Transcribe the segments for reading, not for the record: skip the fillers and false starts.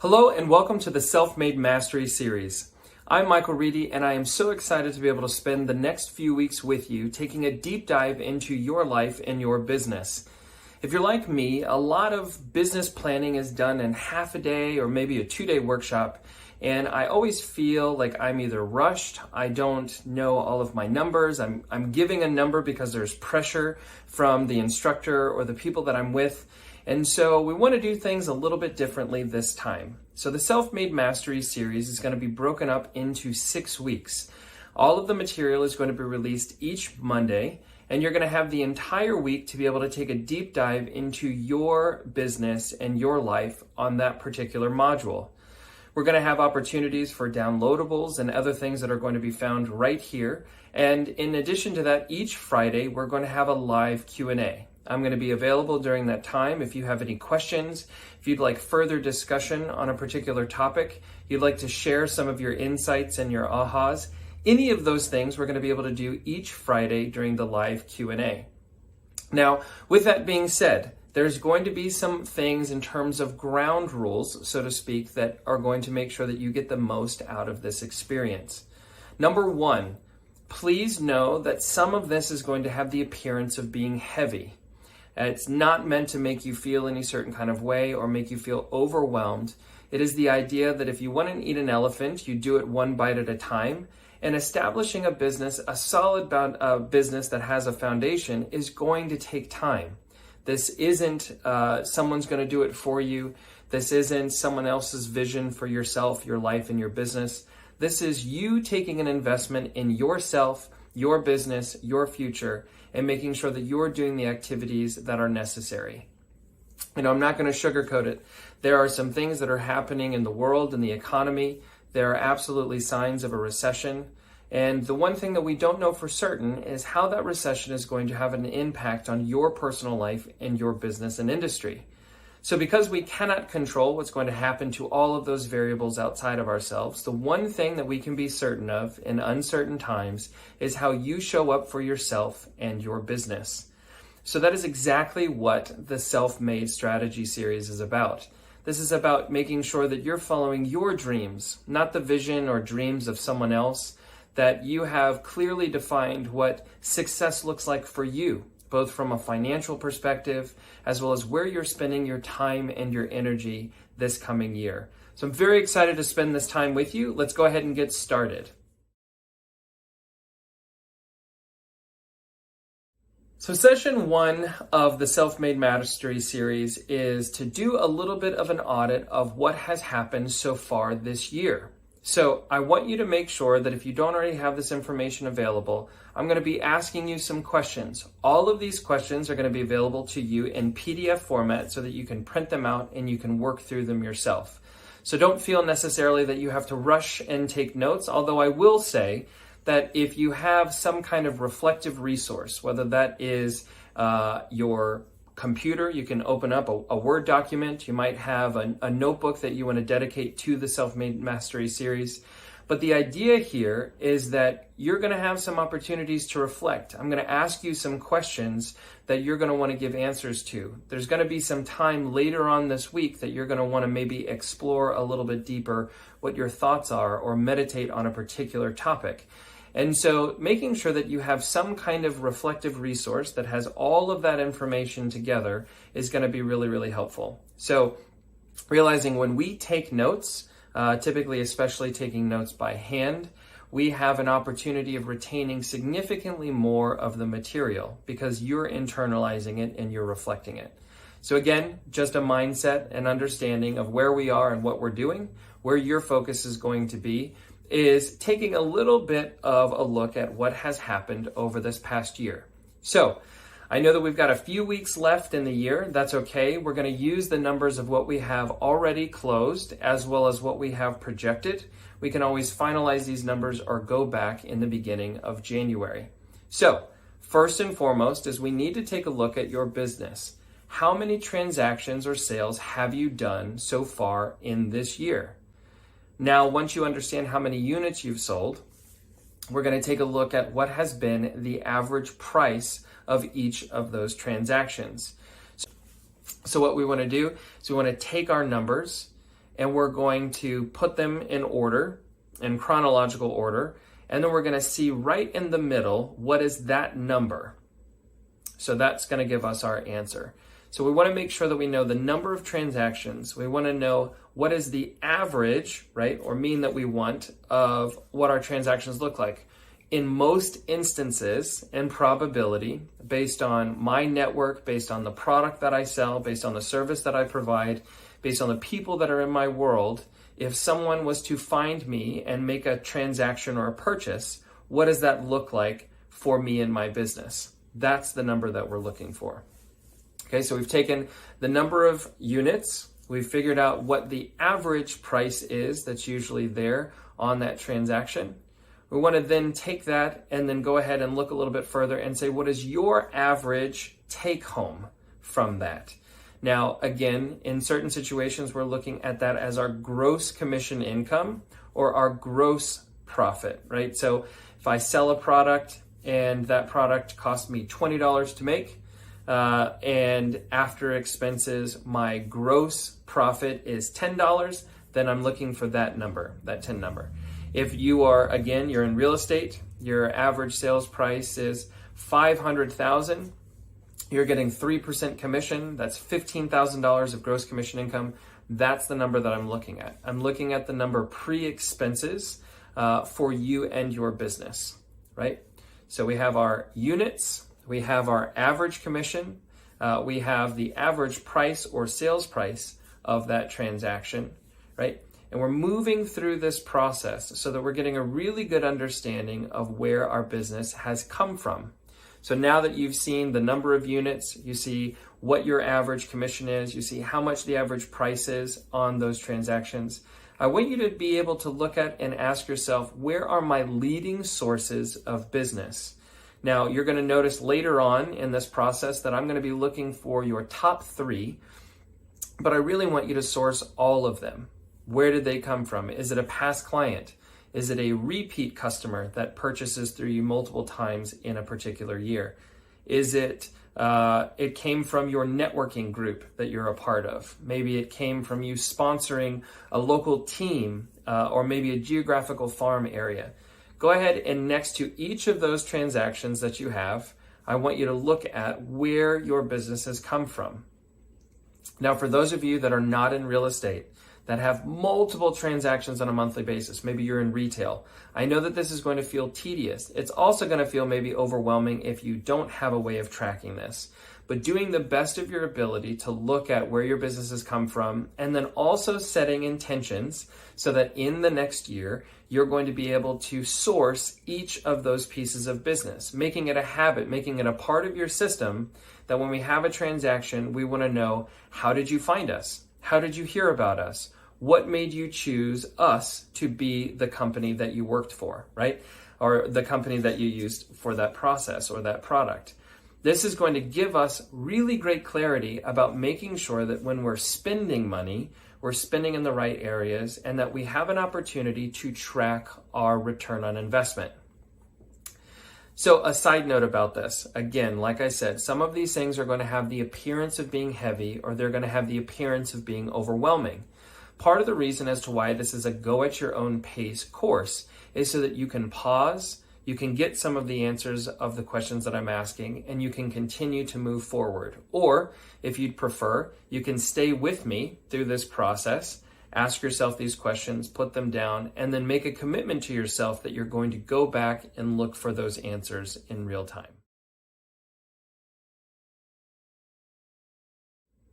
Hello and welcome to the Self-Made Mastery series. I'm Michael Reedy and I am so excited to be able to spend the next few weeks with you taking a deep dive into your life and your business. If you're like me, a lot of business planning is done in half a day or maybe a 2-day workshop, and I always feel like I'm either rushed, I don't know all of my numbers, I'm giving a number because there's pressure from the instructor or the people that I'm with. And so we want to do things a little bit differently this time. So the Self-Made Mastery series is going to be broken up into 6 weeks. All of the material is going to be released each Monday, and you're going to have the entire week to be able to take a deep dive into your business and your life on that particular module. We're going to have opportunities for downloadables and other things that are going to be found right here. And in addition to that, each Friday, we're going to have a live Q&A. I'm going to be available during that time. If you have any questions, if you'd like further discussion on a particular topic, you'd like to share some of your insights and your ahas, any of those things we're going to be able to do each Friday during the live Q&A. Now, with that being said, there's going to be some things in terms of ground rules, so to speak, that are going to make sure that you get the most out of this experience. Number one, please know that some of this is going to have the appearance of being heavy. It's not meant to make you feel any certain kind of way or make you feel overwhelmed. It is the idea that if you want to eat an elephant, you do it one bite at a time. And establishing a business, a solid business that has a foundation, is going to take time. This isn't someone's going to do it for you. This isn't someone else's vision for yourself, your life, and your business. This is you taking an investment in yourself, your business, your future, and making sure that you're doing the activities that are necessary. I'm not going to sugarcoat it. There are some things that are happening in the world and the economy. There are absolutely signs of a recession. And the one thing that we don't know for certain is how that recession is going to have an impact on your personal life and your business and industry. So because we cannot control what's going to happen to all of those variables outside of ourselves, the one thing that we can be certain of in uncertain times is how you show up for yourself and your business. So that is exactly what the Self-Made Strategy series is about. This is about making sure that you're following your dreams, not the vision or dreams of someone else, that you have clearly defined what success looks like for you, both from a financial perspective, as well as where you're spending your time and your energy this coming year. So I'm very excited to spend this time with you. Let's go ahead and get started. So session 1 of the Self-Made Mastery series is to do a little bit of an audit of what has happened so far this year. So I want you to make sure that if you don't already have this information available, I'm going to be asking you some questions. All of these questions are going to be available to you in PDF format so that you can print them out and you can work through them yourself. So don't feel necessarily that you have to rush and take notes, although I will say that if you have some kind of reflective resource, whether that is your computer, you can open up a Word document. You might have a notebook that you want to dedicate to the Self-Made Mastery series. But the idea here is that you're going to have some opportunities to reflect. I'm going to ask you some questions that you're going to want to give answers to. There's going to be some time later on this week that you're going to want to maybe explore a little bit deeper what your thoughts are or meditate on a particular topic. And so making sure that you have some kind of reflective resource that has all of that information together is going to be really, really helpful. So realizing when we take notes, typically especially taking notes by hand, we have an opportunity of retaining significantly more of the material because you're internalizing it and you're reflecting it. So again, just a mindset and understanding of where we are and what we're doing, where your focus is going to be, is taking a little bit of a look at what has happened over this past year. So I know that we've got a few weeks left in the year. That's okay. We're going to use the numbers of what we have already closed as well as what we have projected. We can always finalize these numbers or go back in the beginning of January. So first and foremost is we need to take a look at your business. How many transactions or sales have you done so far in this year? Now, once you understand how many units you've sold, we're going to take a look at what has been the average price of each of those transactions. So what we want to do is we want to take our numbers and we're going to put them in order, in chronological order, and then we're going to see right in the middle, what is that number? So that's going to give us our answer. So we want to make sure that we know the number of transactions. We want to know what is the average, right, or mean that we want of what our transactions look like. In most instances, and probability, based on my network, based on the product that I sell, based on the service that I provide, based on the people that are in my world, if someone was to find me and make a transaction or a purchase, what does that look like for me and my business? That's the number that we're looking for. Okay, so we've taken the number of units, we've figured out what the average price is that's usually there on that transaction. We want to then take that and then go ahead and look a little bit further and say, what is your average take home from that? Now, again, in certain situations, we're looking at that as our gross commission income or our gross profit, right? So if I sell a product and that product cost me $20 to make, and after expenses, my gross profit is $10, then I'm looking for that number, that 10 number. If you are, again, you're in real estate, your average sales price is $500,000, you're getting 3% commission, that's $15,000 of gross commission income. That's the number that I'm looking at. I'm looking at the number pre-expenses for you and your business, right? So we have our units, we have our average commission, we have the average price or sales price of that transaction, right? And we're moving through this process so that we're getting a really good understanding of where our business has come from. So now that you've seen the number of units, you see what your average commission is, you see how much the average price is on those transactions, I want you to be able to look at and ask yourself, where are my leading sources of business? Now, you're going to notice later on in this process that I'm going to be looking for your top 3, but I really want you to source all of them. Where did they come from? Is it a past client? Is it a repeat customer that purchases through you multiple times in a particular year? Is it it came from your networking group that you're a part of? Maybe it came from you sponsoring a local team or maybe a geographical farm area. Go ahead and next to each of those transactions that you have, I want you to look at where your business has come from. Now, for those of you that are not in real estate, that have multiple transactions on a monthly basis, maybe you're in retail, I know that this is going to feel tedious. It's also going to feel maybe overwhelming if you don't have a way of tracking this. But doing the best of your ability to look at where your business has come from, and then also setting intentions so that in the next year, you're going to be able to source each of those pieces of business, making it a habit, making it a part of your system that when we have a transaction, we want to know, how did you find us? How did you hear about us? What made you choose us to be the company that you worked for, right? Or the company that you used for that process or that product. This is going to give us really great clarity about making sure that when we're spending money, we're spending in the right areas and that we have an opportunity to track our return on investment. So a side note about this, again, like I said, some of these things are going to have the appearance of being heavy or they're going to have the appearance of being overwhelming. Part of the reason as to why this is a go at your own pace course is so that you can pause, you can get some of the answers of the questions that I'm asking, and you can continue to move forward. Or if you'd prefer, you can stay with me through this process, ask yourself these questions, put them down, and then make a commitment to yourself that you're going to go back and look for those answers in real time.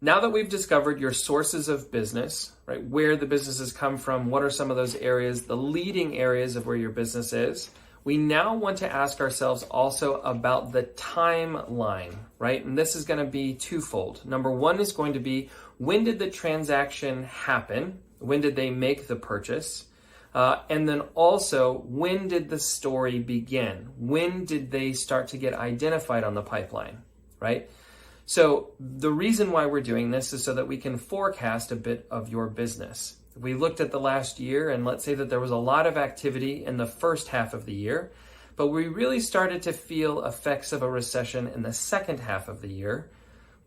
Now that we've discovered your sources of business, right, where the businesses come from, what are some of those areas, the leading areas of where your business is, we now want to ask ourselves also about the timeline, right? And this is going to be twofold. Number one is going to be, when did the transaction happen? When did they make the purchase? And then also, when did the story begin? When did they start to get identified on the pipeline, right? So the reason why we're doing this is so that we can forecast a bit of your business. We looked at the last year, and let's say that there was a lot of activity in the first half of the year, but we really started to feel effects of a recession in the second half of the year.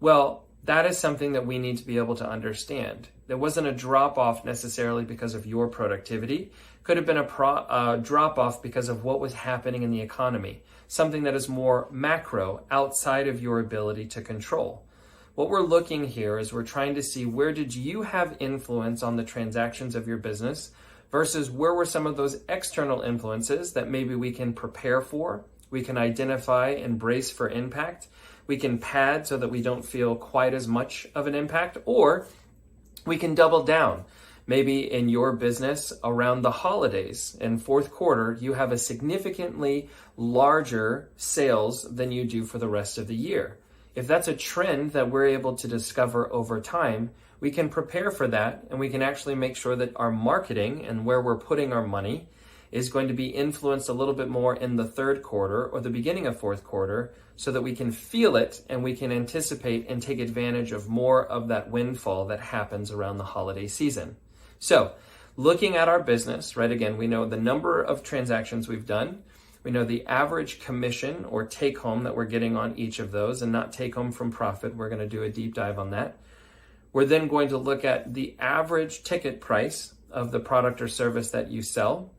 Well, That is something that we need to be able to understand. There wasn't a drop off necessarily because of your productivity. Could have been a drop off because of what was happening in the economy, something that is more macro, outside of your ability to control. What we're looking here is we're trying to see, where did you have influence on the transactions of your business versus where were some of those external influences that maybe we can prepare for, we can identify and brace for impact, we can pad so that we don't feel quite as much of an impact, or we can double down. Maybe in your business around the holidays in fourth quarter, you have a significantly larger sales than you do for the rest of the year. If that's a trend that we're able to discover over time, we can prepare for that, and we can actually make sure that our marketing and where we're putting our money is going to be influenced a little bit more in the third quarter or the beginning of fourth quarter, so that we can feel it and we can anticipate and take advantage of more of that windfall that happens around the holiday season. So looking at our business, right, again, we know the number of transactions we've done. We know the average commission or take home that we're getting on each of those, and not take home from profit. We're going to do a deep dive on that. We're then going to look at the average ticket price of the product or service that you sell.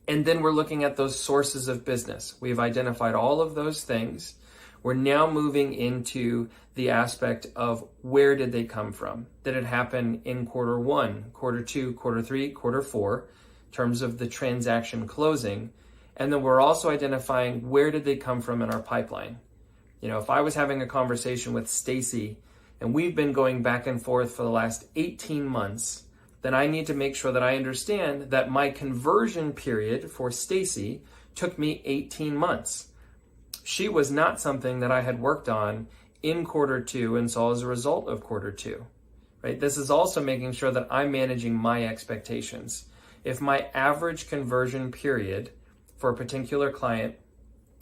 And then we're looking at those sources of business. We've identified all of those things. We're now moving into the aspect of, where did they come from? Did it happen in quarter one, quarter two, quarter three, quarter four, in terms of the transaction closing? And then we're also identifying, where did they come from in our pipeline? You know, if I was having a conversation with Stacy and we've been going back and forth for the last 18 months, then I need to make sure that I understand that my conversion period for Stacy took me 18 months. She was not something that I had worked on in quarter two and saw as a result of quarter two, right? This is also making sure that I'm managing my expectations. If my average conversion period for a particular client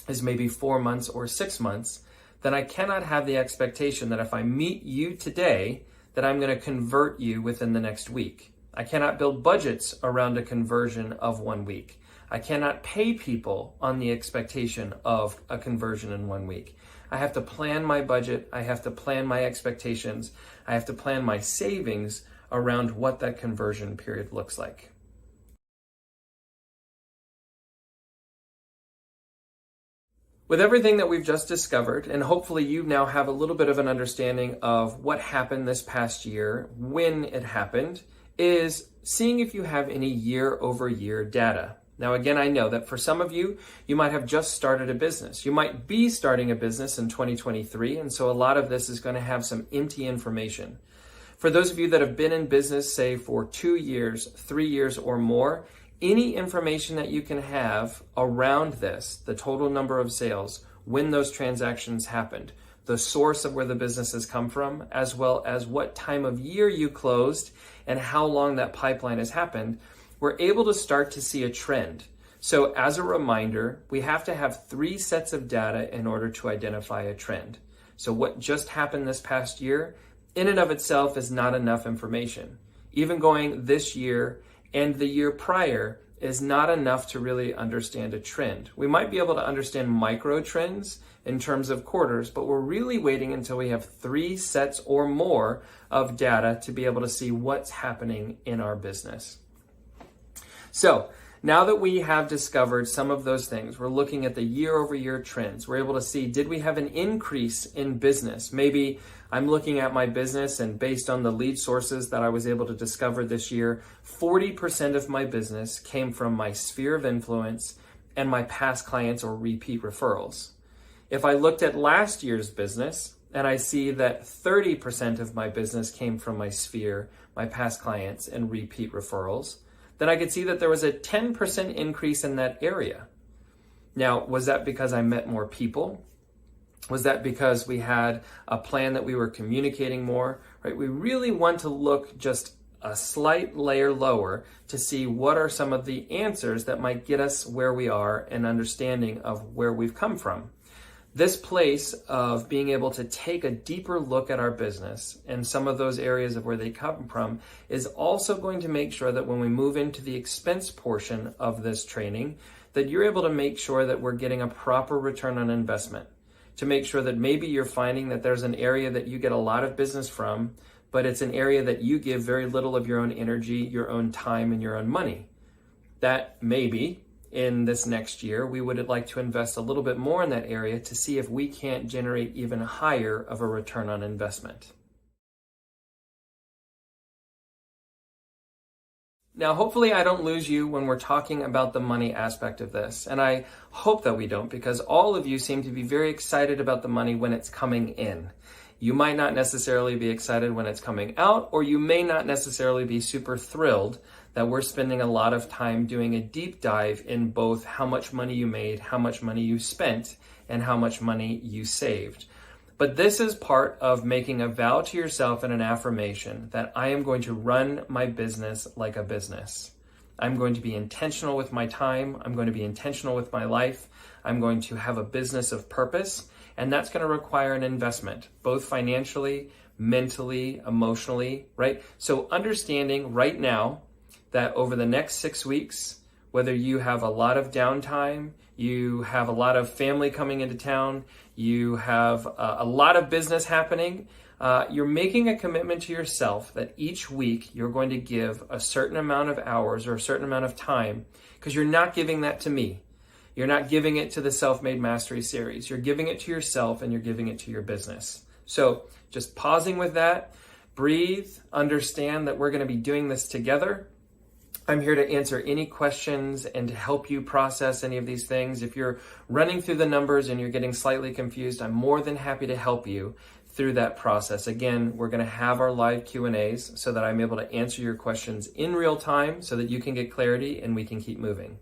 is maybe 4 months or 6 months, then I cannot have the expectation that if I meet you today, that I'm going to convert you within the next week. I cannot build budgets around a conversion of 1 week. I cannot pay people on the expectation of a conversion in 1 week. I have to plan my budget. I have to plan my expectations. I have to plan my savings around what that conversion period looks like. With everything that we've just discovered, and hopefully you now have a little bit of an understanding of what happened this past year, when it happened, is seeing if you have any year-over-year data. Now, again, I know that for some of you, you might have just started a business. You might be starting a business in 2023, and so a lot of this is going to have some empty information. For those of you that have been in business, say, for 2 years, 3 years or more, any information that you can have around this, the total number of sales, when those transactions happened, the source of where the business has come from, as well as what time of year you closed and how long that pipeline has happened, we're able to start to see a trend. So as a reminder, we have to have 3 sets of data in order to identify a trend. So what just happened this past year, in and of itself, is not enough information. Even going this year and the year prior is not enough to really understand a trend. We might be able to understand micro trends in terms of quarters, but we're really waiting until we have 3 sets or more of data to be able to see what's happening in our business. So now that we have discovered some of those things, we're looking at the year-over-year trends. We're able to see, did we have an increase in business? Maybe I'm looking at my business, and based on the lead sources that I was able to discover this year, 40% of my business came from my sphere of influence and my past clients or repeat referrals. If I looked at last year's business and I see that 30% of my business came from my sphere, my past clients, and repeat referrals, then I could see that there was a 10% increase in that area. Now, was that because I met more people? Was that because we had a plan that we were communicating more? Right? We really want to look just a slight layer lower to see what are some of the answers that might get us where we are and understanding of where we've come from. This place of being able to take a deeper look at our business and some of those areas of where they come from is also going to make sure that when we move into the expense portion of this training, that you're able to make sure that we're getting a proper return on investment. to make sure that maybe you're finding that there's an area that you get a lot of business from, but it's an area that you give very little of your own energy, your own time, and your own money. That maybe in this next year, we would like to invest a little bit more in that area to see if we can't generate even higher of a return on investment. Now, hopefully I don't lose you when we're talking about the money aspect of this. And I hope that we don't, because all of you seem to be very excited about the money when it's coming in. You might not necessarily be excited when it's coming out, or you may not necessarily be super thrilled that we're spending a lot of time doing a deep dive in both how much money you made, how much money you spent, and how much money you saved. But this is part of making a vow to yourself and an affirmation that I am going to run my business like a business. I'm going to be intentional with my time. I'm going to be intentional with my life. I'm going to have a business of purpose. And that's going to require an investment, both financially, mentally, emotionally, right? So understanding right now that over the next 6 weeks, whether you have a lot of downtime, you have a lot of family coming into town, you have a lot of business happening, you're making a commitment to yourself that each week you're going to give a certain amount of hours or a certain amount of time, because you're not giving that to me. You're not giving it to the Self-Made Mastery series. You're giving it to yourself and you're giving it to your business. So just pausing with that, breathe, understand that we're going to be doing this together. I'm here to answer any questions and to help you process any of these things. If you're running through the numbers and you're getting slightly confused, I'm more than happy to help you through that process. Again, we're going to have our live Q&As so that I'm able to answer your questions in real time so that you can get clarity and we can keep moving.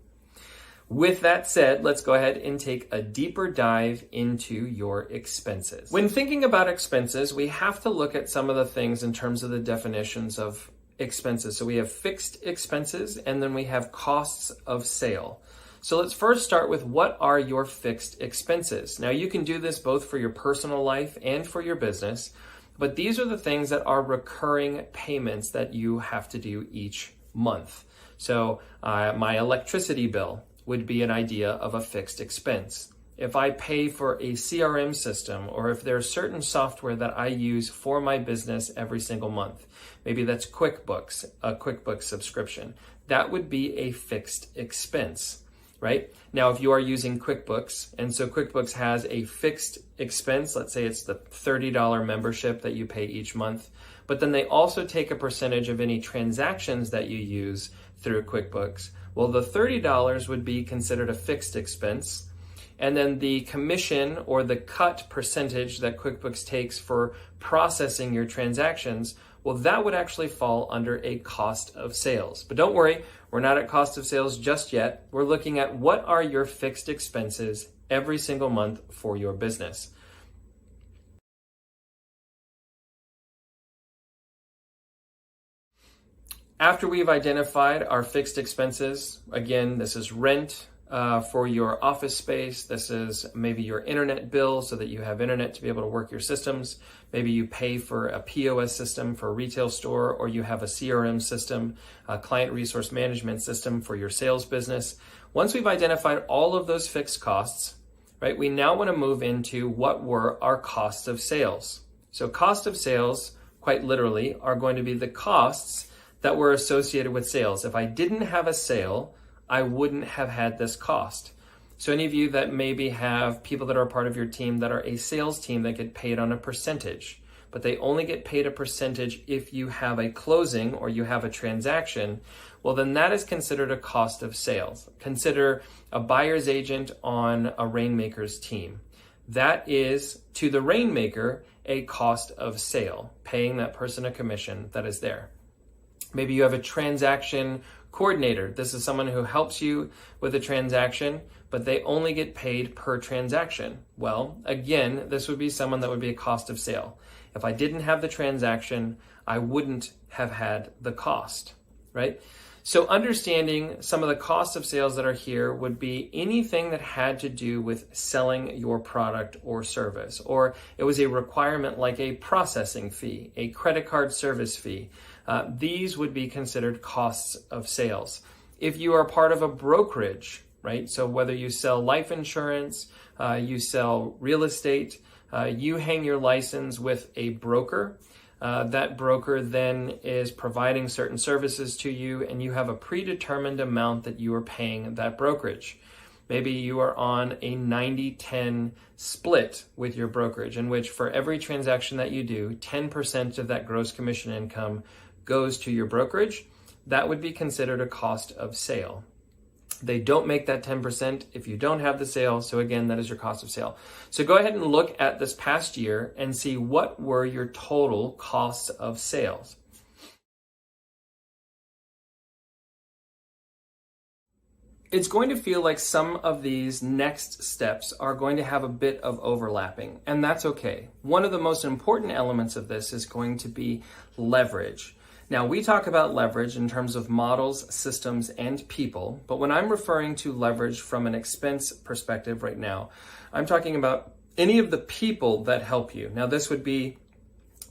With that said, let's go ahead and take a deeper dive into your expenses. When thinking about expenses, we have to look at some of the things in terms of the definitions of expenses. So we have fixed expenses and then we have costs of sale. So let's first start with what are your fixed expenses. Now you can do this both for your personal life and for your business, but these are the things that are recurring payments that you have to do each month. So my electricity bill would be an idea of a fixed expense. If I pay for a CRM system, or if there's certain software that I use for my business every single month, maybe that's QuickBooks, a QuickBooks subscription, that would be a fixed expense, right? Now, if you are using QuickBooks, and so QuickBooks has a fixed expense, let's say it's the $30 membership that you pay each month, but then they also take a percentage of any transactions that you use through QuickBooks. Well, the $30 would be considered a fixed expense. And then the commission or the cut percentage that QuickBooks takes for processing your transactions, well, that would actually fall under a cost of sales. But don't worry, we're not at cost of sales just yet. We're looking at what are your fixed expenses every single month for your business. After we've identified our fixed expenses, again, this is rent for your office space. This is maybe your internet bill so that you have internet to be able to work your systems. Maybe you pay for a POS system for a retail store, or you have a CRM system, a client resource management system for your sales business. Once we've identified all of those fixed costs, right, we now want to move into what were our costs of sales. So cost of sales, quite literally, are going to be the costs that were associated with sales. If I didn't have a sale, I wouldn't have had this cost. So any of you that maybe have people that are a part of your team that are a sales team that get paid on a percentage, but they only get paid a percentage if you have a closing or you have a transaction, well, then that is considered a cost of sales. Consider a buyer's agent on a rainmaker's team. That is, to the rainmaker, a cost of sale, paying that person a commission that is there. Maybe you have a transaction coordinator. This is someone who helps you with a transaction, but they only get paid per transaction. Well, again, this would be someone that would be a cost of sale. If I didn't have the transaction, I wouldn't have had the cost, right? So understanding some of the costs of sales that are here would be anything that had to do with selling your product or service, or it was a requirement like a processing fee, a credit card service fee. These would be considered costs of sales. If you are part of a brokerage, right? So whether you sell life insurance, you sell real estate, you hang your license with a broker. That broker then is providing certain services to you, and you have a predetermined amount that you are paying that brokerage. Maybe you are on a 90-10 split with your brokerage, in which for every transaction that you do, 10% of that gross commission income goes to your brokerage. That would be considered a cost of sale. They don't make that 10% if you don't have the sale. So again, that is your cost of sale. So go ahead and look at this past year and see what were your total costs of sales. It's going to feel like some of these next steps are going to have a bit of overlapping, and that's okay. One of the most important elements of this is going to be leverage. Now, we talk about leverage in terms of models, systems, and people, but when I'm referring to leverage from an expense perspective right now, I'm talking about any of the people that help you. Now, this would be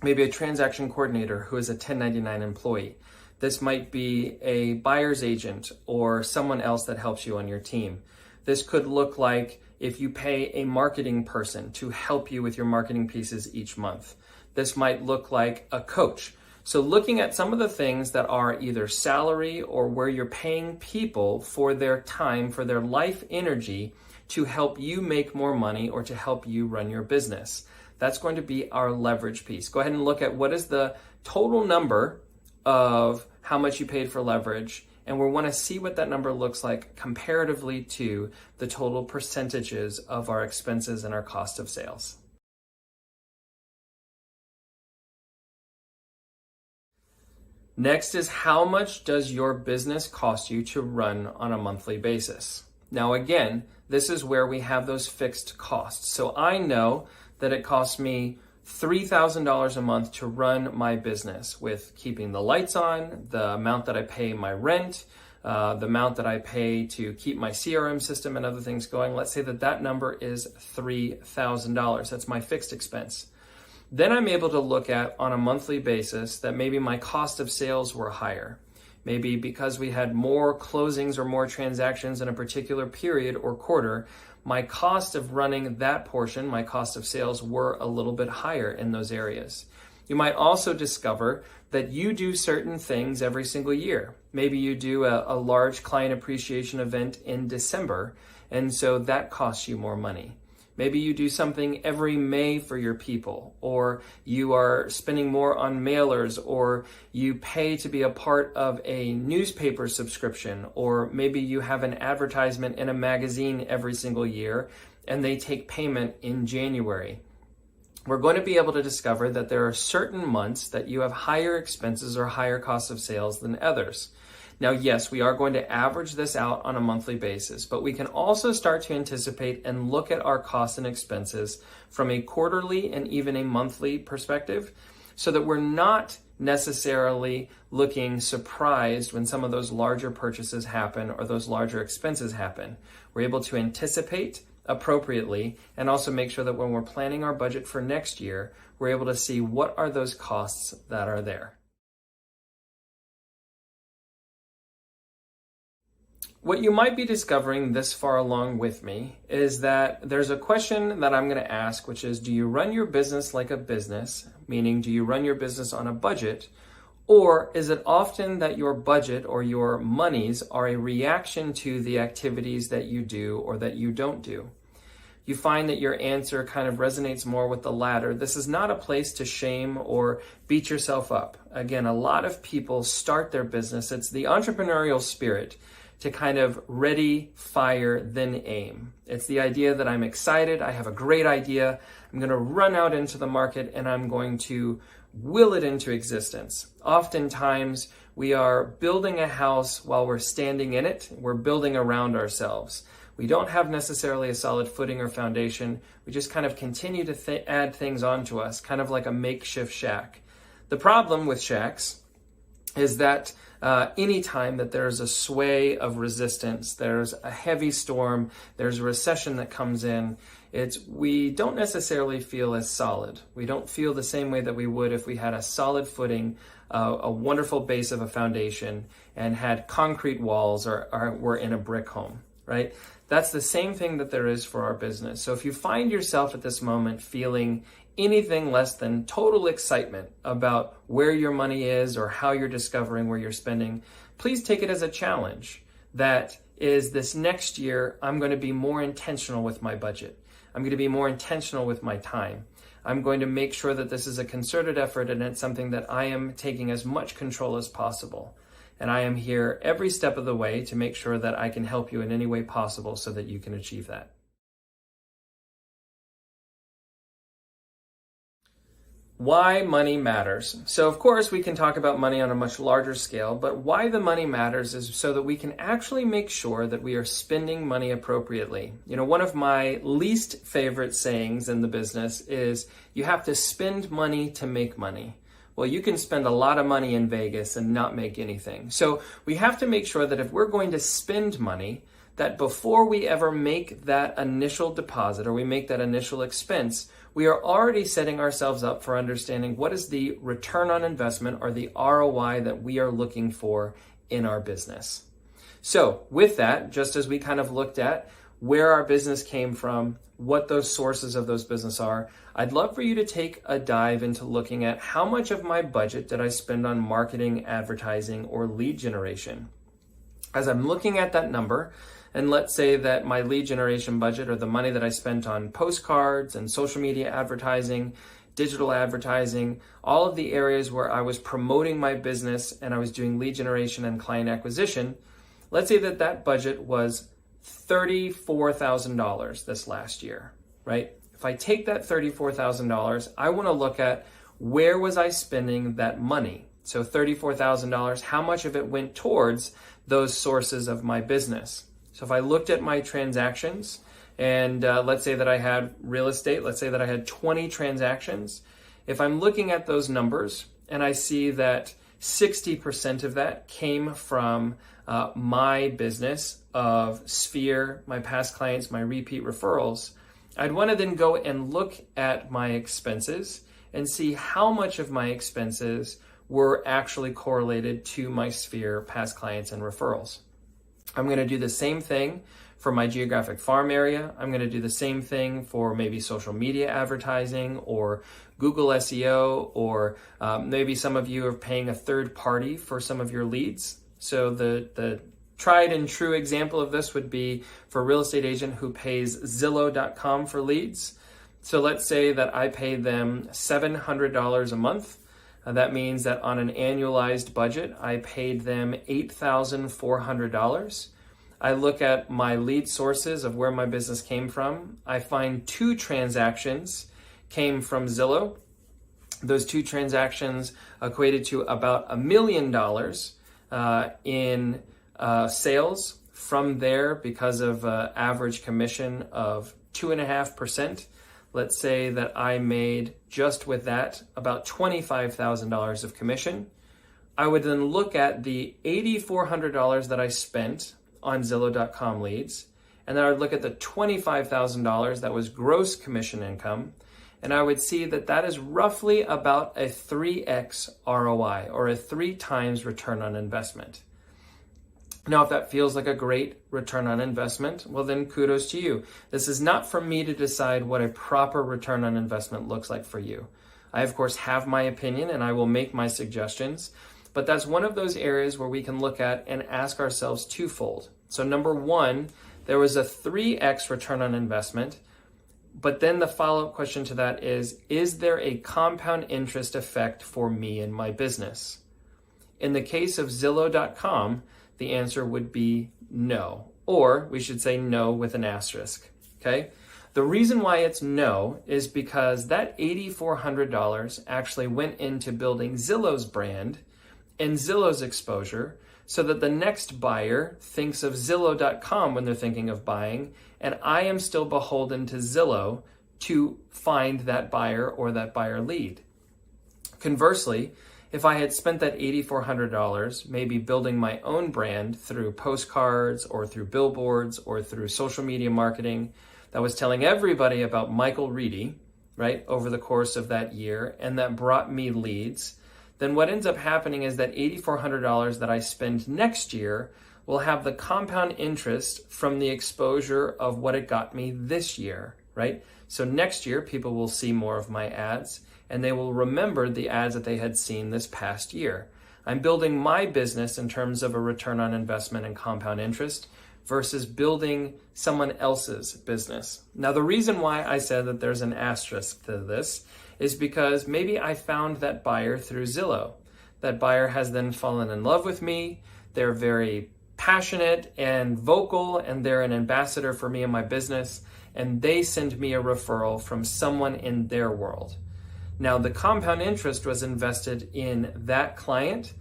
maybe a transaction coordinator who is a 1099 employee. This might be a buyer's agent or someone else that helps you on your team. This could look like if you pay a marketing person to help you with your marketing pieces each month. This might look like a coach. So looking at some of the things that are either salary or where you're paying people for their time, for their life energy to help you make more money or to help you run your business. That's going to be our leverage piece. Go ahead and look at what is the total number of how much you paid for leverage, and we want to see what that number looks like comparatively to the total percentages of our expenses and our cost of sales. Next is, how much does your business cost you to run on a monthly basis? Now again, this is where we have those fixed costs. So I know that it costs me $3,000 a month to run my business, with keeping the lights on, the amount that I pay my rent, the amount that I pay to keep my CRM system and other things going. Let's say that that number is $3,000. That's my fixed expense. Then I'm able to look at on a monthly basis that maybe my cost of sales were higher. Maybe because we had more closings or more transactions in a particular period or quarter, my cost of running that portion, my cost of sales, were a little bit higher in those areas. You might also discover that you do certain things every single year. Maybe you do a large client appreciation event in December, and so that costs you more money. Maybe you do something every May for your people, or you are spending more on mailers, or you pay to be a part of a newspaper subscription, or maybe you have an advertisement in a magazine every single year and they take payment in January. We're going to be able to discover that there are certain months that you have higher expenses or higher costs of sales than others. Now, yes, we are going to average this out on a monthly basis, but we can also start to anticipate and look at our costs and expenses from a quarterly and even a monthly perspective, so that we're not necessarily looking surprised when some of those larger purchases happen or those larger expenses happen. We're able to anticipate appropriately and also make sure that when we're planning our budget for next year, we're able to see what are those costs that are there. What you might be discovering this far along with me is that there's a question that I'm going to ask, which is, do you run your business like a business? Meaning, do you run your business on a budget? Or is it often that your budget or your monies are a reaction to the activities that you do or that you don't do? You find that your answer kind of resonates more with the latter. This is not a place to shame or beat yourself up. Again, a lot of people start their business. It's the entrepreneurial spirit to kind of ready, fire, then aim. It's the idea that I'm excited, I have a great idea, I'm going to run out into the market and I'm going to will it into existence. Oftentimes, we are building a house while we're standing in it. We're building around ourselves. We don't have necessarily a solid footing or foundation. We just kind of continue to add things onto us, kind of like a makeshift shack. The problem with shacks is that anytime that there's a sway of resistance, there's a heavy storm, there's a recession that comes in, we don't necessarily feel as solid. We don't feel the same way that we would if we had a solid footing, a wonderful base of a foundation, and had concrete walls or were in a brick home. right? That's the same thing that there is for our business. So if you find yourself at this moment feeling anything less than total excitement about where your money is or how you're discovering where you're spending, please take it as a challenge. That is, this next year, I'm going to be more intentional with my budget. I'm going to be more intentional with my time. I'm going to make sure that this is a concerted effort and it's something that I am taking as much control as possible. And I am here every step of the way to make sure that I can help you in any way possible so that you can achieve that. Why money matters. So of course we can talk about money on a much larger scale, but why the money matters is so that we can actually make sure that we are spending money appropriately. One of my least favorite sayings in the business is you have to spend money to make money. Well, you can spend a lot of money in Vegas and not make anything. So we have to make sure that if we're going to spend money, that before we ever make that initial deposit or we make that initial expense, we are already setting ourselves up for understanding what is the return on investment or the ROI that we are looking for in our business. So with that, just as we kind of looked at where our business came from, what those sources of those business are, I'd love for you to take a dive into looking at how much of my budget did I spend on marketing, advertising, or lead generation. As I'm looking at that number, and let's say that my lead generation budget, or the money that I spent on postcards and social media advertising, digital advertising, all of the areas where I was promoting my business and I was doing lead generation and client acquisition, let's say that that budget was $34,000 this last year, right? If I take that $34,000, I want to look at where was I spending that money. So $34,000, how much of it went towards those sources of my business? So if I looked at my transactions and let's say that I had real estate, let's say that I had 20 transactions. If I'm looking at those numbers and I see that 60% of that came from my business of Sphere, my past clients, my repeat referrals, I'd want to then go and look at my expenses and see how much of my expenses were actually correlated to my Sphere, past clients, and referrals. I'm going to do the same thing for my geographic farm area. I'm going to do the same thing for maybe social media advertising or Google SEO, or maybe some of you are paying a third party for some of your leads. So the tried and true example of this would be for a real estate agent who pays Zillow.com for leads. So let's say that I pay them $700 a month. That means that on an annualized budget, I paid them $8,400. I look at my lead sources of where my business came from. I find 2 transactions came from Zillow. Those 2 transactions equated to about $1 million in sales. From there, because of average commission of 2.5%, let's say that I made just with that about $25,000 of commission. I would then look at the $8,400 that I spent on Zillow.com leads, and then I would look at the $25,000 that was gross commission income, and I would see that that is roughly about a 3x ROI, or a 3 times return on investment. Now, if that feels like a great return on investment, well then kudos to you. This is not for me to decide what a proper return on investment looks like for you. I, of course, have my opinion and I will make my suggestions, but that's one of those areas where we can look at and ask ourselves twofold. So number one, there was a 3x return on investment, but then the follow-up question to that is there a compound interest effect for me and my business? In the case of Zillow.com, the answer would be no, or we should say no with an asterisk, okay? The reason why it's no is because that $8,400 actually went into building Zillow's brand and Zillow's exposure so that the next buyer thinks of Zillow.com when they're thinking of buying, and I am still beholden to Zillow to find that buyer or that buyer lead. Conversely, if I had spent that $8,400 maybe building my own brand through postcards or through billboards or through social media marketing that was telling everybody about Michael Reedy, right, over the course of that year, and that brought me leads, then what ends up happening is that $8,400 that I spend next year will have the compound interest from the exposure of what it got me this year, right? So next year, people will see more of my ads and they will remember the ads that they had seen this past year. I'm building my business in terms of a return on investment and compound interest versus building someone else's business. Now, the reason why I said that there's an asterisk to this is because maybe I found that buyer through Zillow. That buyer has then fallen in love with me. They're very passionate and vocal, and they're an ambassador for me and my business, and they send me a referral from someone in their world. Now, the compound interest was invested in that client,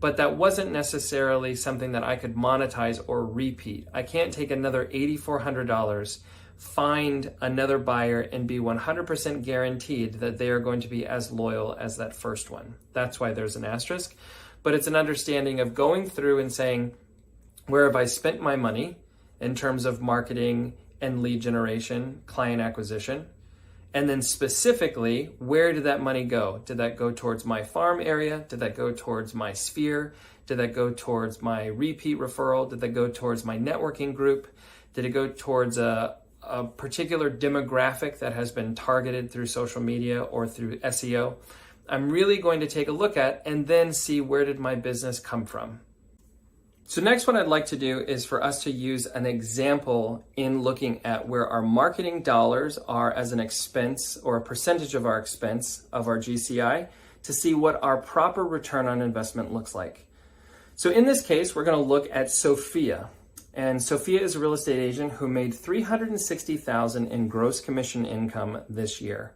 but that wasn't necessarily something that I could monetize or repeat. I can't take another $8,400, find another buyer, and be 100% guaranteed that they are going to be as loyal as that first one. That's why there's an asterisk. But it's an understanding of going through and saying, where have I spent my money in terms of marketing and lead generation, client acquisition? And then specifically, where did that money go? Did that go towards my farm area? Did that go towards my sphere? Did that go towards my repeat referral? Did that go towards my networking group? Did it go towards a particular demographic that has been targeted through social media or through SEO? I'm really going to take a look at and then see, where did my business come from? So next, what I'd like to do is for us to use an example in looking at where our marketing dollars are as an expense or a percentage of our expense of our GCI to see what our proper return on investment looks like. So in this case, we're going to look at Sophia. And Sophia is a real estate agent who made $360,000 in gross commission income this year.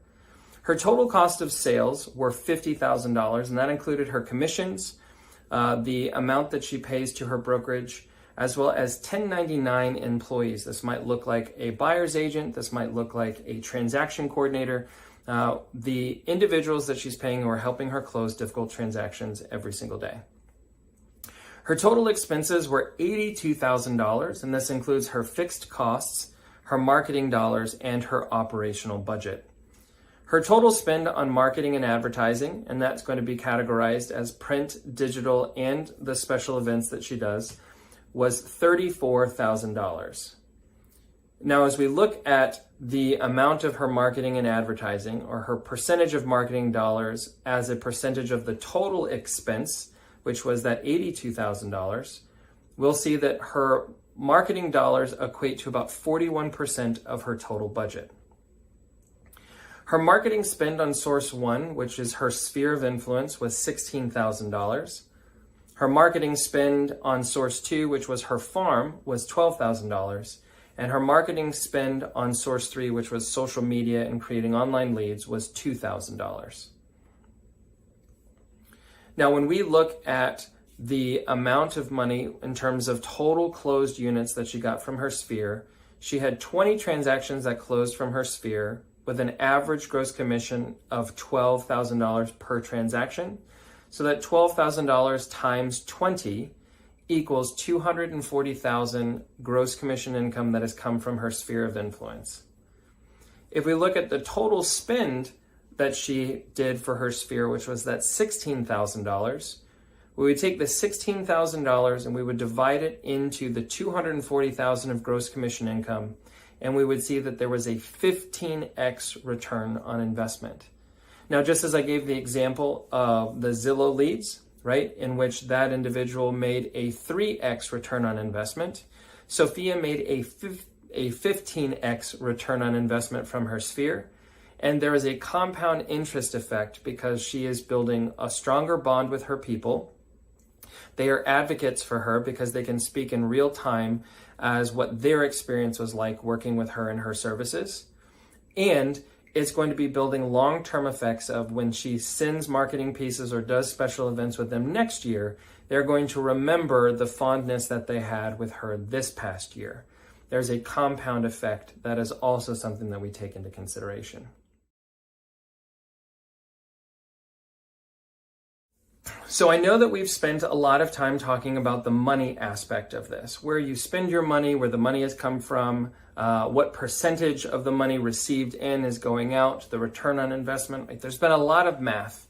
Her total cost of sales were $50,000, and that included her commissions, the amount that she pays to her brokerage, as well as 1099 employees. This might look like a buyer's agent. This might look like a transaction coordinator. The individuals that she's paying who are helping her close difficult transactions every single day. Her total expenses were $82,000, and this includes her fixed costs, her marketing dollars, and her operational budget. Her total spend on marketing and advertising, and that's going to be categorized as print, digital, and the special events that she does, was $34,000. Now, as we look at the amount of her marketing and advertising, or her percentage of marketing dollars as a percentage of the total expense, which was that $82,000, we'll see that her marketing dollars equate to about 41% of her total budget. Her marketing spend on source one, which is her sphere of influence, was $16,000. Her marketing spend on source two, which was her farm, was $12,000. And her marketing spend on source three, which was social media and creating online leads, was $2,000. Now, when we look at the amount of money in terms of total closed units that she got from her sphere, she had 20 transactions that closed from her sphere with an average gross commission of $12,000 per transaction. So that $12,000 times 20 equals $240,000 gross commission income that has come from her sphere of influence. If we look at the total spend that she did for her sphere, which was that $16,000, we would take the $16,000 and we would divide it into the $240,000 of gross commission income, and we would see that there was a 15x return on investment. Now, just as I gave the example of the Zillow leads, right, in which that individual made a 3x return on investment, Sophia made a 15x return on investment from her sphere. And there is a compound interest effect because she is building a stronger bond with her people. They are advocates for her because they can speak in real time as what their experience was like working with her and her services. And it's going to be building long-term effects of when she sends marketing pieces or does special events with them next year, they're going to remember the fondness that they had with her this past year. There's a compound effect that is also something that we take into consideration. So I know that we've spent a lot of time talking about the money aspect of this, where you spend your money, where the money has come from, what percentage of the money received in is going out, the return on investment. There's been a lot of math.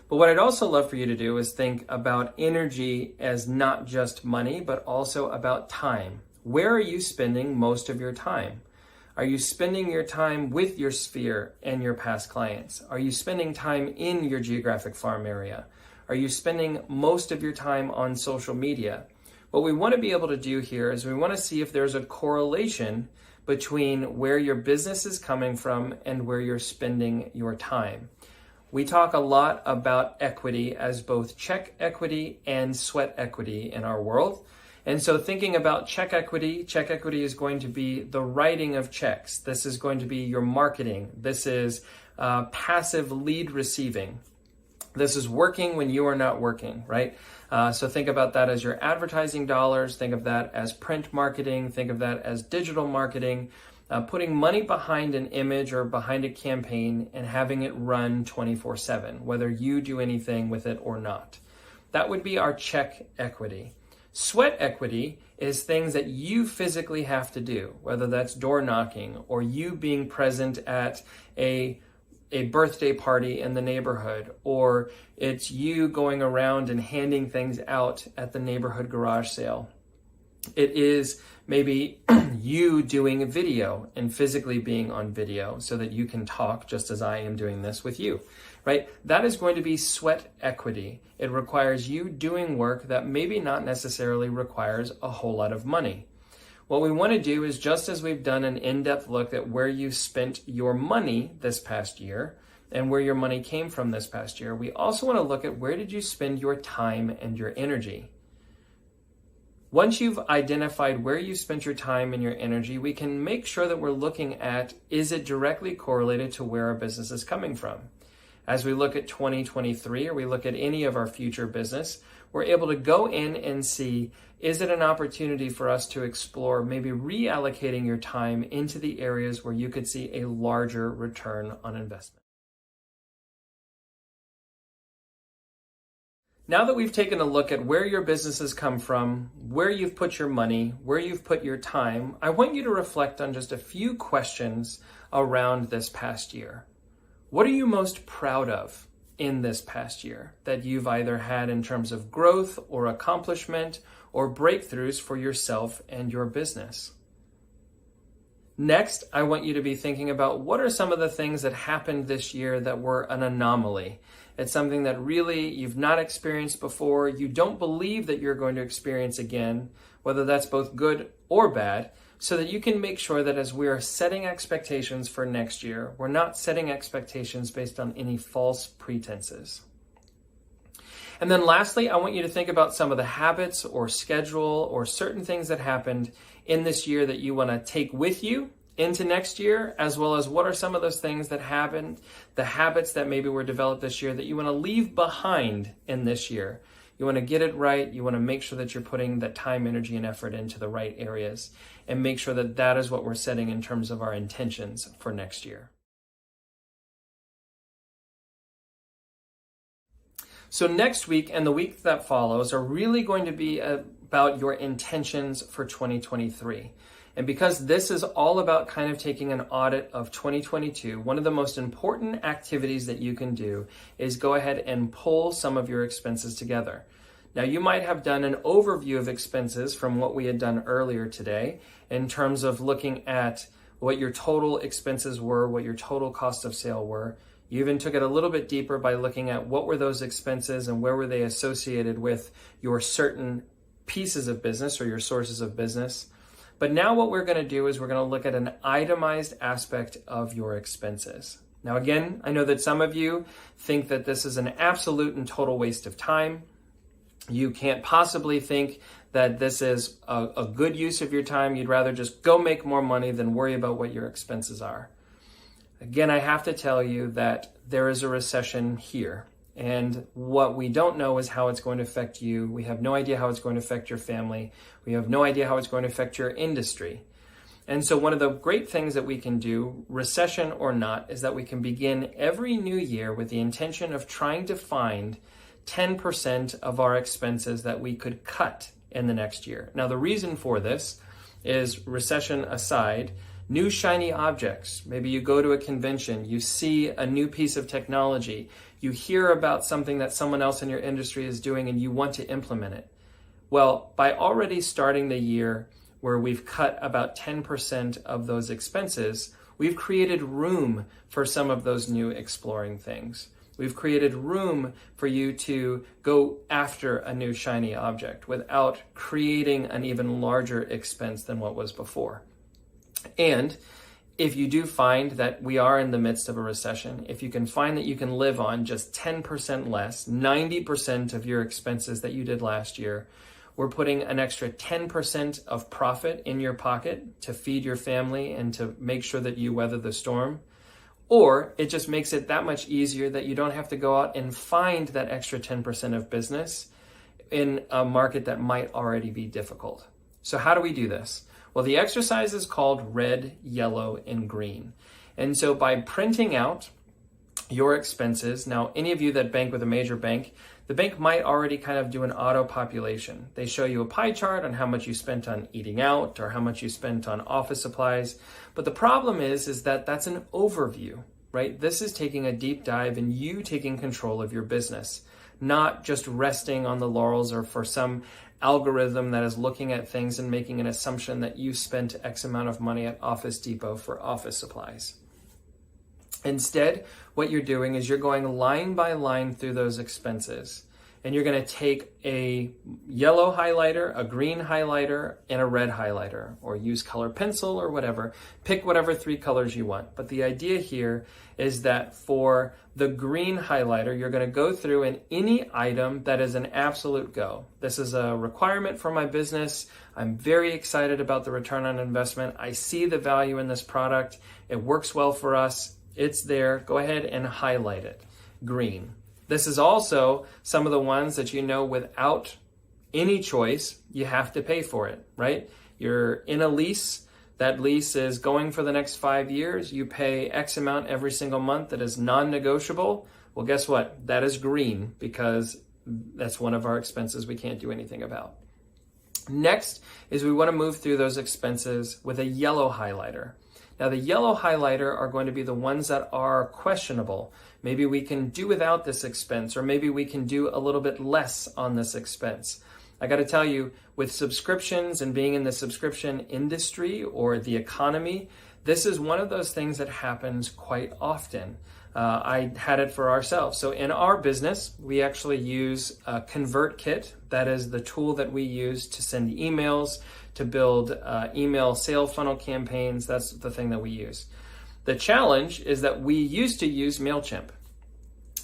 But what I'd also love for you to do is think about energy as not just money, but also about time. Where are you spending most of your time? Are you spending your time with your sphere and your past clients? Are you spending time in your geographic farm area? Are you spending most of your time on social media? What we want to be able to do here is we want to see if there's a correlation between where your business is coming from and where you're spending your time. We talk a lot about equity as both check equity and sweat equity in our world. And so thinking about check equity is going to be the writing of checks. This is going to be your marketing. This is passive lead receiving. This is working when you are not working, right? So think about that as your advertising dollars. Think of that as print marketing. Think of that as digital marketing. Putting money behind an image or behind a campaign and having it run 24/7, whether you do anything with it or not. That would be our check equity. Sweat equity is things that you physically have to do, whether that's door knocking or you being present at a birthday party in the neighborhood, or it's you going around and handing things out at the neighborhood garage sale. It is maybe you doing a video and physically being on video so that you can talk just as I am doing this with you, right? That is going to be sweat equity. It requires you doing work that maybe not necessarily requires a whole lot of money. What we want to do is, just as we've done an in-depth look at where you spent your money this past year and where your money came from this past year, we also want to look at where did you spend your time and your energy. Once you've identified where you spent your time and your energy, we can make sure that we're looking at, is it directly correlated to where our business is coming from? As we look at 2023 or we look at any of our future business, we're able to go in and see, is it an opportunity for us to explore maybe reallocating your time into the areas where you could see a larger return on investment? Now that we've taken a look at where your business has come from, where you've put your money, where you've put your time, I want you to reflect on just a few questions around this past year. What are you most proud of in this past year that you've either had in terms of growth or accomplishment or breakthroughs for yourself and your business? Next, I want you to be thinking about what are some of the things that happened this year that were an anomaly. It's something that really you've not experienced before, you don't believe that you're going to experience again, whether that's both good or bad, so that you can make sure that as we are setting expectations for next year, we're not setting expectations based on any false pretenses. And then lastly, I want you to think about some of the habits or schedule or certain things that happened in this year that you want to take with you into next year, as well as what are some of those things that happened, the habits that maybe were developed this year that you want to leave behind in this year. You want to get it right. You want to make sure that you're putting that time, energy, and effort into the right areas, and make sure that that is what we're setting in terms of our intentions for next year. So next week and the week that follows are really going to be about your intentions for 2023. And because this is all about kind of taking an audit of 2022, one of the most important activities that you can do is go ahead and pull some of your expenses together. Now, you might have done an overview of expenses from what we had done earlier today in terms of looking at what your total expenses were, what your total cost of sale were. You even took it a little bit deeper by looking at what were those expenses and where were they associated with your certain pieces of business or your sources of business. But now what we're going to do is we're going to look at an itemized aspect of your expenses. Now, again, I know that some of you think that this is an absolute and total waste of time. You can't possibly think that this is a good use of your time. You'd rather just go make more money than worry about what your expenses are. Again, I have to tell you that there is a recession here. And what we don't know is how it's going to affect you. We have no idea how it's going to affect your family. We have no idea how it's going to affect your industry. And so one of the great things that we can do, recession or not, is that we can begin every new year with the intention of trying to find 10% of our expenses that we could cut in the next year. Now, the reason for this is, recession aside, new shiny objects. Maybe you go to a convention, you see a new piece of technology, You hear about something that someone else in your industry is doing and you want to implement it. Well, by already starting the year where we've cut about 10% of those expenses, we've created room for some of those new exploring things. We've created room for you to go after a new shiny object without creating an even larger expense than what was before. And if you do find that we are in the midst of a recession, if you can find that you can live on just 10% less, 90% of your expenses that you did last year, we're putting an extra 10% of profit in your pocket to feed your family and to make sure that you weather the storm. Or it just makes it that much easier that you don't have to go out and find that extra 10% of business in a market that might already be difficult. So how do we do this? Well, the exercise is called red, yellow, and green. And so by printing out your expenses, now any of you that bank with a major bank, the bank might already kind of do an auto population. They show you a pie chart on how much you spent on eating out or how much you spent on office supplies. But the problem is that that's an overview, right? This is taking a deep dive and you taking control of your business, not just resting on the laurels or for some algorithm that is looking at things and making an assumption that you spent X amount of money at Office Depot for office supplies. Instead, what you're doing is you're going line by line through those expenses, and you're going to take a yellow highlighter, a green highlighter, and a red highlighter, or use color pencil or whatever. Pick whatever 3 colors you want. But the idea here is that for the green highlighter, you're going to go through and any item that is an absolute go. This is a requirement for my business. I'm very excited about the return on investment. I see the value in this product. It works well for us. It's there. Go ahead and highlight it. Green. This is also some of the ones that you know without any choice, you have to pay for it, right? You're in a lease. That lease is going for the next 5 years. You pay X amount every single month that is non-negotiable. Well, guess what? That is green because that's one of our expenses we can't do anything about. Next is we want to move through those expenses with a yellow highlighter. Now, the yellow highlighter are going to be the ones that are questionable. Maybe we can do without this expense, or maybe we can do a little bit less on this expense. I got to tell you, with subscriptions and being in the subscription industry or the economy, this is one of those things that happens quite often. I had it for ourselves. So in our business, we actually use ConvertKit. That is the tool that we use to send emails, to build email sale funnel campaigns. That's the thing that we use. The challenge is that we used to use MailChimp,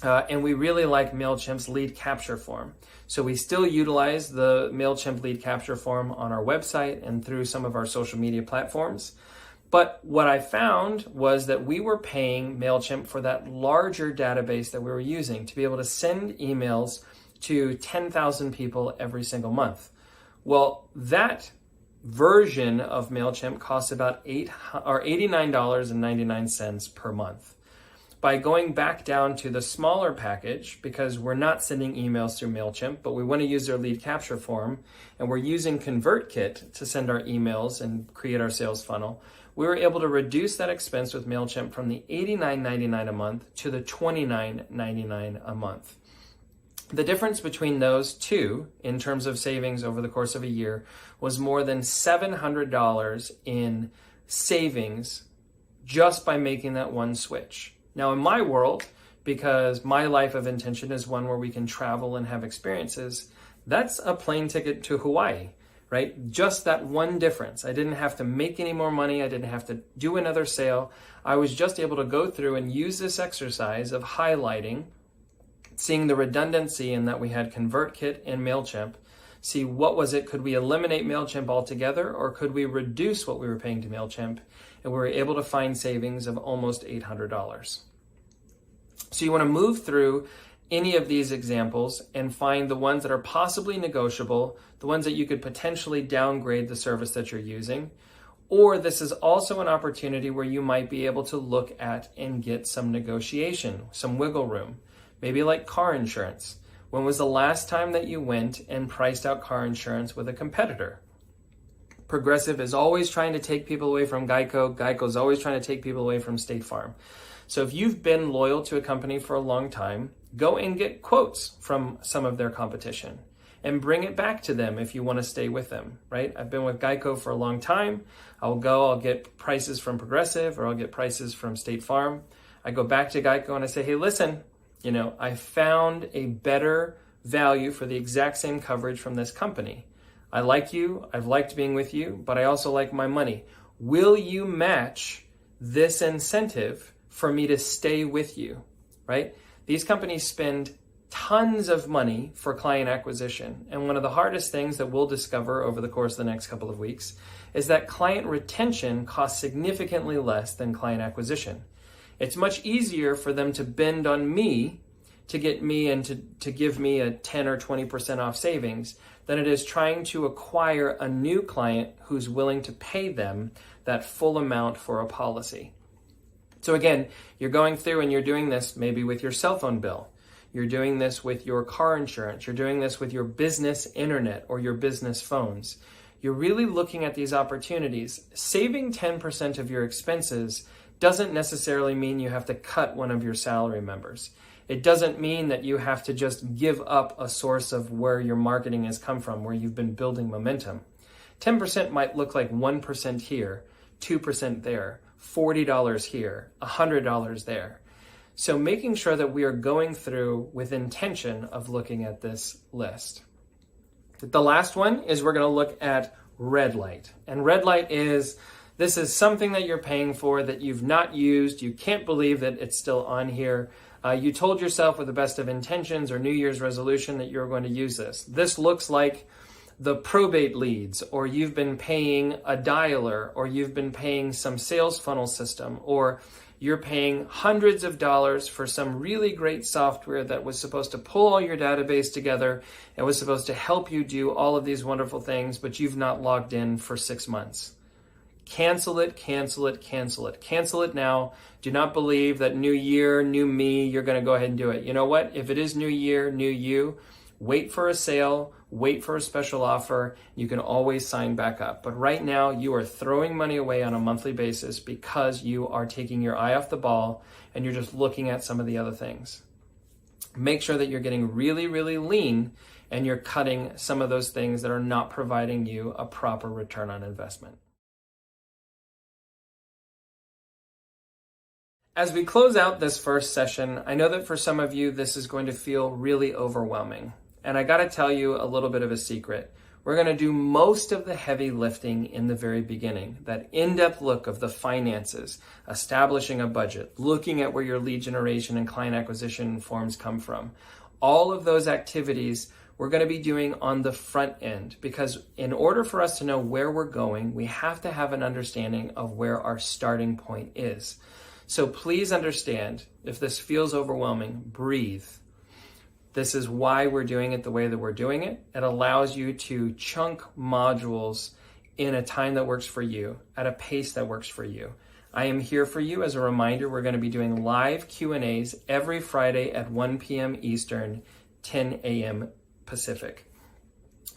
and we really like MailChimp's lead capture form. So we still utilize the MailChimp lead capture form on our website and through some of our social media platforms. But what I found was that we were paying MailChimp for that larger database that we were using to be able to send emails to 10,000 people every single month. Well, that version of MailChimp costs about $89.99 per month. By going back down to the smaller package, because we're not sending emails through MailChimp, but we want to use their lead capture form, and we're using ConvertKit to send our emails and create our sales funnel, we were able to reduce that expense with MailChimp from the $89.99 a month to the $29.99 a month. The difference between those two, in terms of savings over the course of a year, was more than $700 in savings just by making that one switch. Now, in my world, because my life of intention is one where we can travel and have experiences, that's a plane ticket to Hawaii, right? Just that one difference. I didn't have to make any more money. I didn't have to do another sale. I was just able to go through and use this exercise of highlighting, seeing the redundancy in that we had ConvertKit and MailChimp, see what was it, could we eliminate MailChimp altogether, or could we reduce what we were paying to MailChimp? And we were able to find savings of almost $800. So you want to move through any of these examples and find the ones that are possibly negotiable, the ones that you could potentially downgrade the service that you're using, or this is also an opportunity where you might be able to look at and get some negotiation, some wiggle room. Maybe like car insurance. When was the last time that you went and priced out car insurance with a competitor? Progressive is always trying to take people away from Geico. Geico is always trying to take people away from State Farm. So if you've been loyal to a company for a long time, go and get quotes from some of their competition and bring it back to them if you want to stay with them, right? I've been with Geico for a long time. I'll get prices from Progressive, or I'll get prices from State Farm. I go back to Geico and I say, hey, listen, I found a better value for the exact same coverage from this company. I like you, I've liked being with you, but I also like my money. Will you match this incentive for me to stay with you, right? These companies spend tons of money for client acquisition. And one of the hardest things that we'll discover over the course of the next couple of weeks is that client retention costs significantly less than client acquisition. It's much easier for them to bend on me to get me and to give me a 10 or 20% off savings than it is trying to acquire a new client who's willing to pay them that full amount for a policy. So again, you're going through and you're doing this maybe with your cell phone bill. You're doing this with your car insurance. You're doing this with your business internet or your business phones. You're really looking at these opportunities. Saving 10% of your expenses doesn't necessarily mean you have to cut one of your salary members. It doesn't mean that you have to just give up a source of where your marketing has come from, where you've been building momentum. 10% might look like 1% here, 2% there, $40 here, $100 there. So making sure that we are going through with intention of looking at this list. The last one is we're going to look at red light. And red light this is something that you're paying for that you've not used. You can't believe that it's still on here. You told yourself with the best of intentions or New Year's resolution that you're going to use this. This looks like the probate leads, or you've been paying a dialer, or you've been paying some sales funnel system, or you're paying hundreds of dollars for some really great software that was supposed to pull all your database together and was supposed to help you do all of these wonderful things, but you've not logged in for 6 months. Cancel it, cancel it, cancel it. Cancel it now. Do not believe that new year, new me, you're going to go ahead and do it. You know what? If it is new year, new you, wait for a sale, wait for a special offer. You can always sign back up. But right now, you are throwing money away on a monthly basis because you are taking your eye off the ball and you're just looking at some of the other things. Make sure that you're getting really, really lean and you're cutting some of those things that are not providing you a proper return on investment. As we close out this first session, I know that for some of you, this is going to feel really overwhelming. And I got to tell you a little bit of a secret. We're going to do most of the heavy lifting in the very beginning, that in-depth look of the finances, establishing a budget, looking at where your lead generation and client acquisition forms come from. All of those activities we're going to be doing on the front end, because in order for us to know where we're going, we have to have an understanding of where our starting point is. So please understand, if this feels overwhelming, breathe. This is why we're doing it the way that we're doing it. It allows you to chunk modules in a time that works for you, at a pace that works for you. I am here for you. As a reminder, we're going to be doing live Q&As every Friday at 1 p.m. Eastern, 10 a.m. Pacific.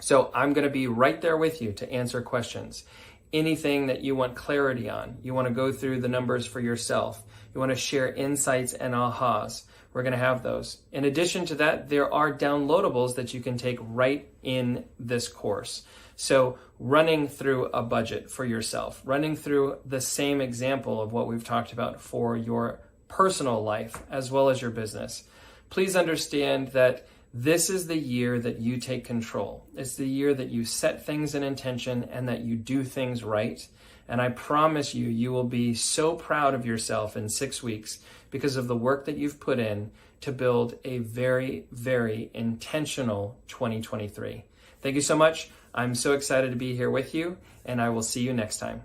So I'm going to be right there with you to answer questions. Anything that you want clarity on, you want to go through the numbers for yourself, you want to share insights and ahas, we're going to have those. In addition to that, there are downloadables that you can take right in this course. So running through a budget for yourself, running through the same example of what we've talked about for your personal life as well as your business. Please understand that this is the year that you take control. It's the year that you set things in intention and that you do things right. And I promise you, you will be so proud of yourself in 6 weeks because of the work that you've put in to build a very, very intentional 2023. Thank you so much. I'm so excited to be here with you, and I will see you next time.